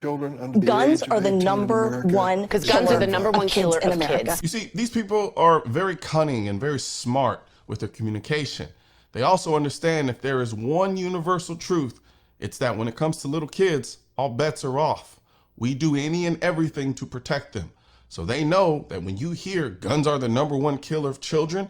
children under the Guns age are of the 18 in number America. one Because guns are the number one killer killer in of America. kids. You see, these people are very cunning and very smart with their communication. They also understand if there is one universal truth, it's that when it comes to little kids, all bets are off. We do any and everything to protect them. So they know that when you hear guns are the number one killer of children,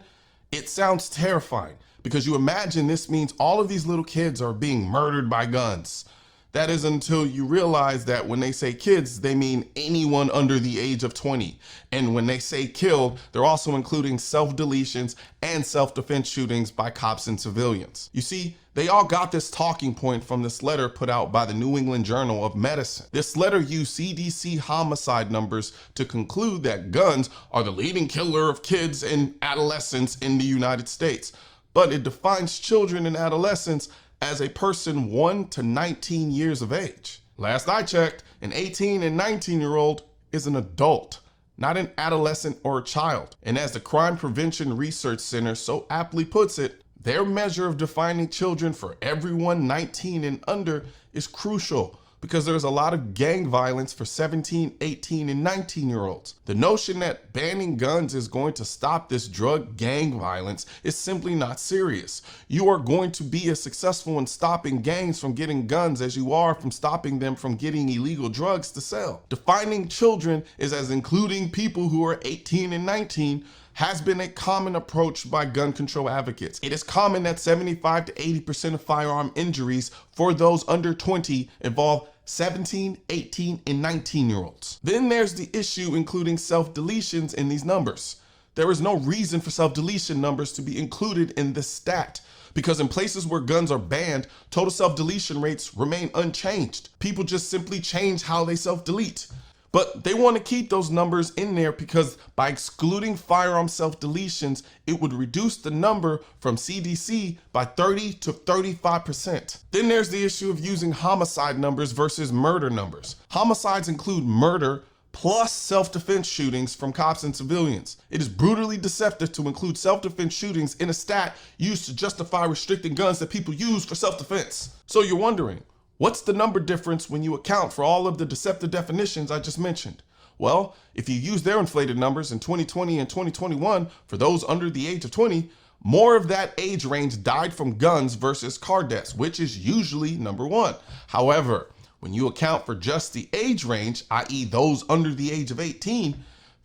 it sounds terrifying because you imagine this means all of these little kids are being murdered by guns. That is until you realize that when they say kids, they mean anyone under the age of 20. And when they say killed, they're also including self-deletions and self-defense shootings by cops and civilians. You see, they all got this talking point from this letter put out by the New England Journal of Medicine. This letter used CDC homicide numbers to conclude that guns are the leading killer of kids and adolescents in the United States. But it defines children and adolescents as a person 1 to 19 years of age. Last I checked, an 18 and 19-year-old is an adult, not an adolescent or a child. And as the Crime Prevention Research Center so aptly puts it, their measure of defining children for everyone 19 and under is crucial because there's a lot of gang violence for 17, 18, and 19-year-olds. The notion that banning guns is going to stop this drug gang violence is simply not serious. You are going to be as successful in stopping gangs from getting guns as you are from stopping them from getting illegal drugs to sell. Defining children is as including people who are 18 and 19 has been a common approach by gun control advocates. It is common that 75 to 80% of firearm injuries for those under 20 involve 17, 18, and 19-year-olds. Then there's the issue including self-deletions in these numbers. There is no reason for self-deletion numbers to be included in this stat because in places where guns are banned, total self-deletion rates remain unchanged. People just simply change how they self-delete. But they want to keep those numbers in there because by excluding firearm self-deletions, it would reduce the number from CDC by 30 to 35%. Then there's the issue of using homicide numbers versus murder numbers. Homicides include murder plus self-defense shootings from cops and civilians. It is brutally deceptive to include self-defense shootings in a stat used to justify restricting guns that people use for self-defense. So you're wondering, what's the number difference when you account for all of the deceptive definitions I just mentioned? Well, if you use their inflated numbers in 2020 and 2021 for those under the age of 20, more of that age range died from guns versus car deaths, which is usually number one. However, when you account for just the age range, i.e. those under the age of 18,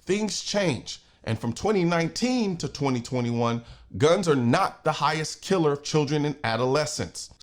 things change. And from 2019 to 2021, guns are not the highest killer of children and adolescents.